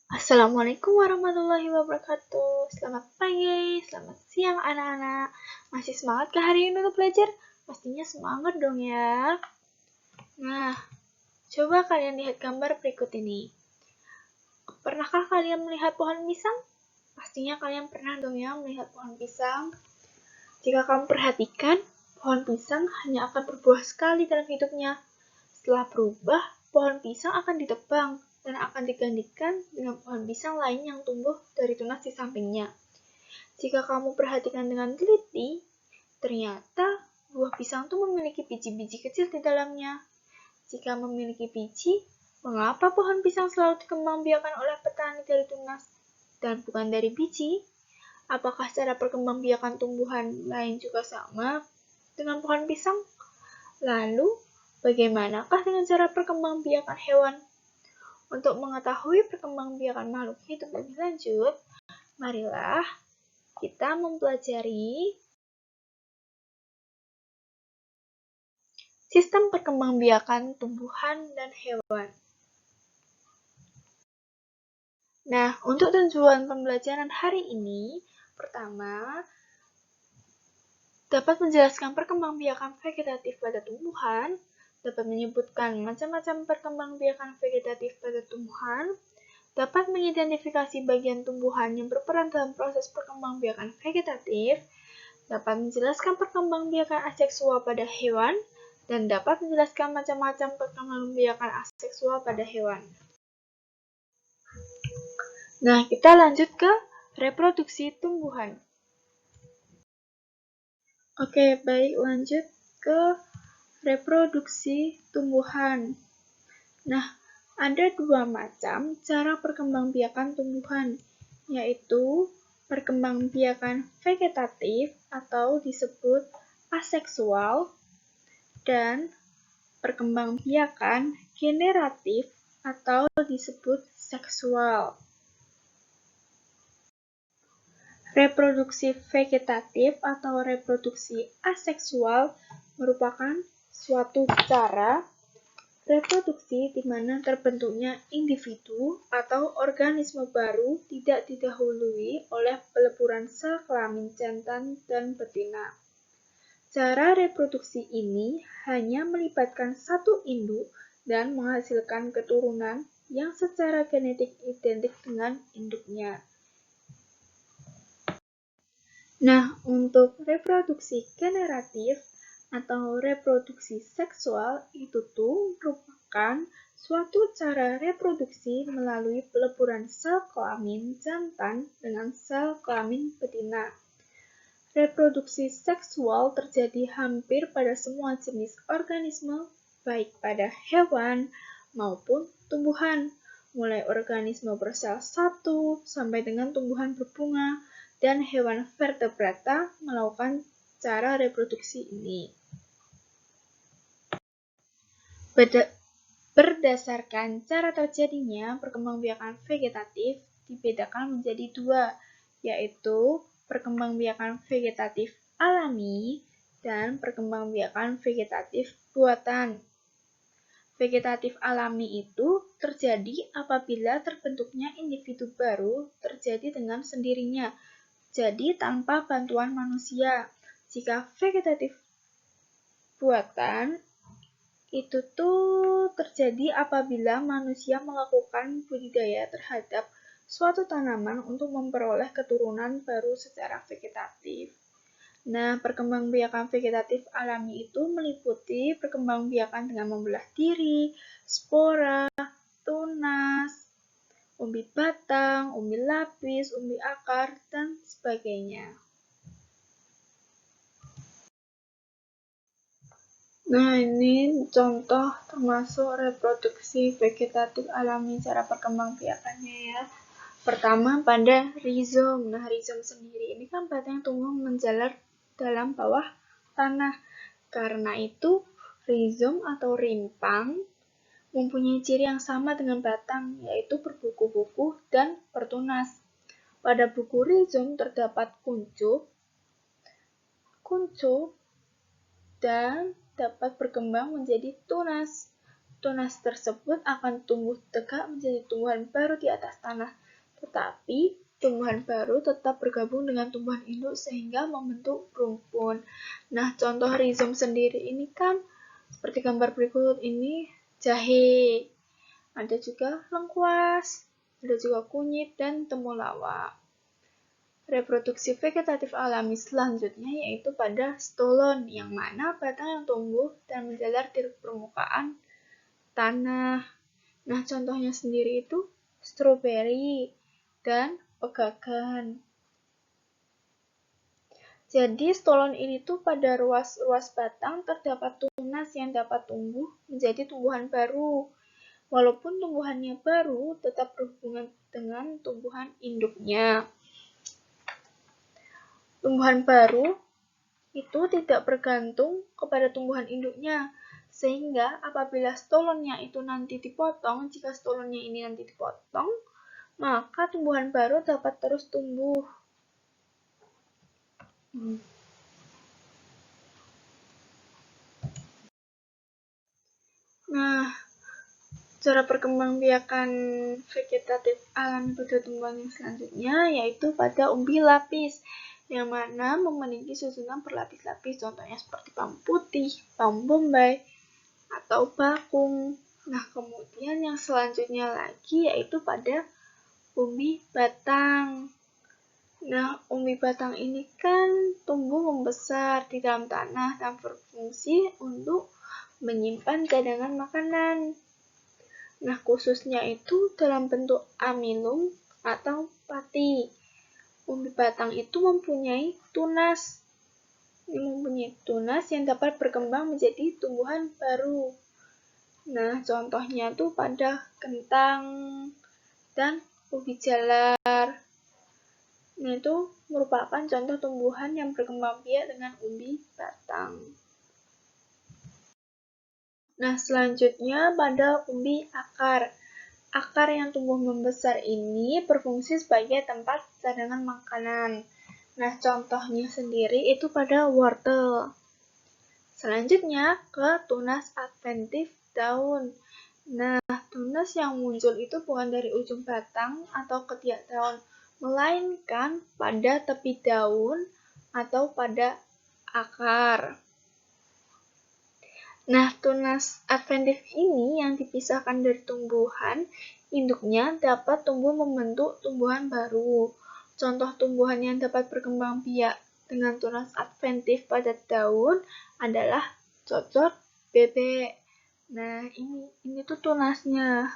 Assalamualaikum warahmatullahi wabarakatuh. Selamat pagi, selamat siang anak-anak. Masih semangat ke hari ini untuk belajar? Pastinya semangat dong ya. Nah, coba kalian lihat gambar berikut ini. Pernahkah kalian melihat pohon pisang? Pastinya kalian pernah dong ya melihat pohon pisang. Jika kamu perhatikan, pohon pisang hanya akan berbuah sekali dalam hidupnya. Setelah berubah, pohon pisang akan ditebang dan akan digantikan dengan pohon pisang lain yang tumbuh dari tunas di sampingnya. Jika kamu perhatikan dengan teliti, ternyata buah pisang itu memiliki biji-biji kecil di dalamnya. Jika memiliki biji, mengapa pohon pisang selalu dikembangbiakan oleh petani dari tunas dan bukan dari biji? Apakah cara perkembangbiakan tumbuhan lain juga sama dengan pohon pisang? Lalu, bagaimanakah dengan cara perkembangbiakan hewan? Untuk mengetahui perkembangbiakan makhluk hidup lebih lanjut, marilah kita mempelajari sistem perkembangbiakan tumbuhan dan hewan. Nah, untuk tujuan pembelajaran hari ini, pertama, dapat menjelaskan perkembangbiakan vegetatif pada tumbuhan, dapat menyebutkan macam-macam perkembangbiakan vegetatif pada tumbuhan, dapat mengidentifikasi bagian tumbuhan yang berperan dalam proses perkembangbiakan vegetatif, dapat menjelaskan perkembangbiakan aseksual pada hewan, dan dapat menjelaskan macam-macam perkembangbiakan aseksual pada hewan. Nah, kita lanjut ke reproduksi tumbuhan. Oke, baik, lanjut ke reproduksi tumbuhan. Nah, ada dua macam cara perkembangbiakan tumbuhan, yaitu perkembangbiakan vegetatif atau disebut aseksual dan perkembangbiakan generatif atau disebut seksual. Reproduksi vegetatif atau reproduksi aseksual merupakan suatu cara reproduksi di mana terbentuknya individu atau organisme baru tidak didahului oleh peleburan sel kelamin jantan dan betina. Cara reproduksi ini hanya melibatkan satu induk dan menghasilkan keturunan yang secara genetik identik dengan induknya. Nah, untuk reproduksi generatif atau reproduksi seksual itu tuh merupakan suatu cara reproduksi melalui peleburan sel kelamin jantan dengan sel kelamin betina. Reproduksi seksual terjadi hampir pada semua jenis organisme, baik pada hewan maupun tumbuhan, mulai organisme bersel satu sampai dengan tumbuhan berbunga dan hewan vertebrata melakukan cara reproduksi ini. Berdasarkan cara terjadinya perkembangbiakan vegetatif dibedakan menjadi dua, yaitu perkembangbiakan vegetatif alami dan perkembangbiakan vegetatif buatan. Vegetatif alami itu terjadi apabila terbentuknya individu baru terjadi dengan sendirinya, jadi tanpa bantuan manusia. Jika vegetatif buatan itu tuh terjadi apabila manusia melakukan budidaya terhadap suatu tanaman untuk memperoleh keturunan baru secara vegetatif. Nah, perkembangbiakan vegetatif alami itu meliputi perkembangbiakan dengan membelah diri, spora, tunas, umbi batang, umbi lapis, umbi akar, dan sebagainya. Nah, ini contoh termasuk reproduksi vegetatif alami cara perkembangbiakannya ya. Pertama pada rizom. Nah, rizom sendiri ini kan batang yang tumbuh menjalar dalam bawah tanah. Karena itu, rizom atau rimpang mempunyai ciri yang sama dengan batang, yaitu berbuku-buku dan bertunas. Pada buku rizom terdapat kuncup, dan dapat berkembang menjadi tunas. tunas tersebut akan tumbuh tegak menjadi tumbuhan baru di atas tanah. Tetapi tumbuhan baru tetap bergabung dengan tumbuhan induk sehingga membentuk rumpun. Nah, contoh rizom sendiri ini kan seperti gambar berikut ini jahe. Ada juga lengkuas, ada juga kunyit dan temulawak. Reproduksi vegetatif alami selanjutnya yaitu pada stolon, yang mana batang yang tumbuh dan menjalar di permukaan tanah. Nah, contohnya sendiri itu stroberi dan pegagan. Jadi, stolon ini tuh pada ruas-ruas batang terdapat tunas yang dapat tumbuh menjadi tumbuhan baru. Walaupun tumbuhannya baru, tetap berhubungan dengan tumbuhan induknya. Tumbuhan baru itu tidak bergantung kepada tumbuhan induknya, sehingga apabila stolonnya itu nanti dipotong, jika stolonnya ini nanti dipotong, maka tumbuhan baru dapat terus tumbuh. Nah, cara perkembangbiakan vegetatif alami pada tumbuhan yang selanjutnya yaitu pada umbi lapis, yang mana memiliki susunan berlapis-lapis, contohnya seperti bawang putih, bawang bombay, atau bakung. Nah, kemudian yang selanjutnya lagi yaitu pada umbi batang. Nah, umbi batang ini kan tumbuh membesar di dalam tanah dan berfungsi untuk menyimpan cadangan makanan. Nah, khususnya itu dalam bentuk amilum atau pati. Umbi batang itu mempunyai tunas. Yang dapat berkembang menjadi tumbuhan baru. Nah, contohnya tuh pada kentang dan ubi jalar. Nah, itu merupakan contoh tumbuhan yang berkembang biak dengan umbi batang. Nah, selanjutnya pada umbi akar. Akar yang tumbuh membesar ini berfungsi sebagai tempat cadangan makanan. Nah, contohnya sendiri itu pada wortel. Selanjutnya ke tunas adventif daun. Nah, tunas yang muncul itu bukan dari ujung batang atau ketiak daun, melainkan pada tepi daun atau pada akar. Nah, tunas adventif ini yang dipisahkan dari tumbuhan induknya dapat tumbuh membentuk tumbuhan baru. Contoh tumbuhan yang dapat berkembang biak dengan tunas adventif pada daun adalah cocor bebek. Nah, ini tuh tunasnya.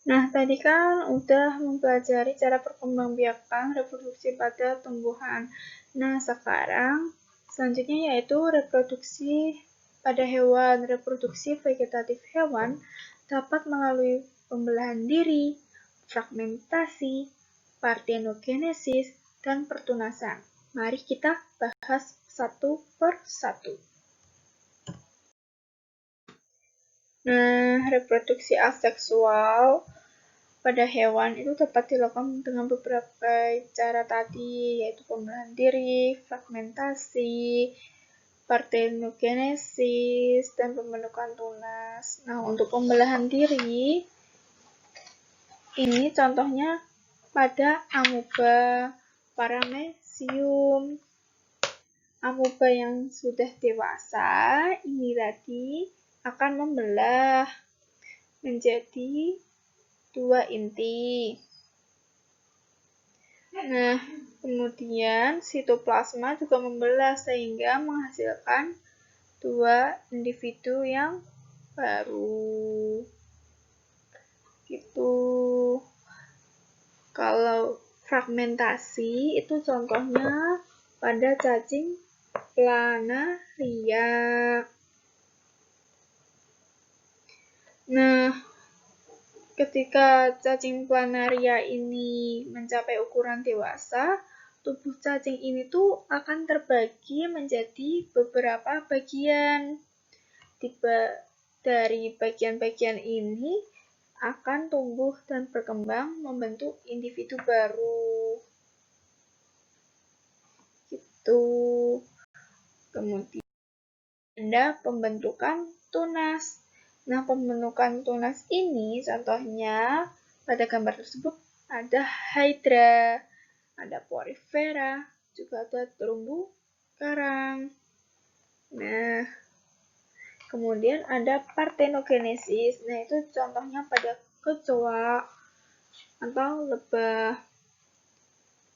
Nah, tadi kan udah mempelajari cara perkembangbiakan reproduksi pada tumbuhan. Nah, sekarang selanjutnya yaitu reproduksi pada hewan. Reproduksi vegetatif hewan dapat melalui pembelahan diri, fragmentasi, partenogenesis, dan pertunasan. Mari kita bahas satu per satu. Nah, reproduksi aseksual pada hewan itu dapat dilakukan dengan beberapa cara tadi, yaitu pembelahan diri, fragmentasi, partenogenesis, dan pembentukan tunas. Nah, untuk pembelahan diri, ini contohnya pada amoeba paramecium. Amoeba yang sudah dewasa ini tadi akan membelah menjadi 2 inti. Nah, kemudian sitoplasma juga membelah sehingga menghasilkan 2 individu yang baru. Gitu. Kalau fragmentasi itu contohnya pada cacing planaria. Nah, ketika cacing planaria ini mencapai ukuran dewasa, tubuh cacing ini tuh akan terbagi menjadi beberapa bagian. Dari bagian-bagian ini akan tumbuh dan berkembang membentuk individu baru. Gitu. Kemudian ada pembentukan tunas. Nah, pembentukan tunas ini contohnya pada gambar tersebut ada hydra, ada porifera, juga ada terumbu karang. Nah, kemudian ada partenogenesis. Nah, itu contohnya pada kecoa atau lebah.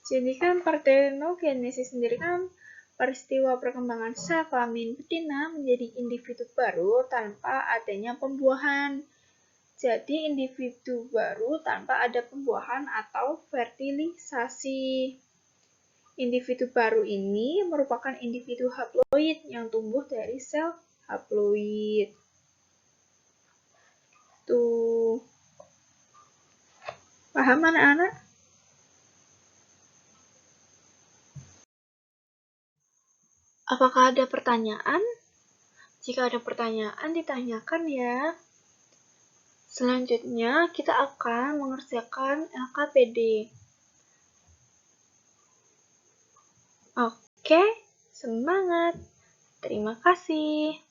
Jadi kan partenogenesis sendiri kan peristiwa perkembangan sel kelamin betina menjadi individu baru tanpa adanya pembuahan. Jadi individu baru tanpa ada pembuahan atau fertilisasi. Individu baru ini merupakan individu haploid yang tumbuh dari sel haploid. Tuh. Paham anak-anak? Apakah ada pertanyaan? Jika ada pertanyaan, ditanyakan ya. Selanjutnya, kita akan mengerjakan LKPD. Oke, semangat. Terima kasih.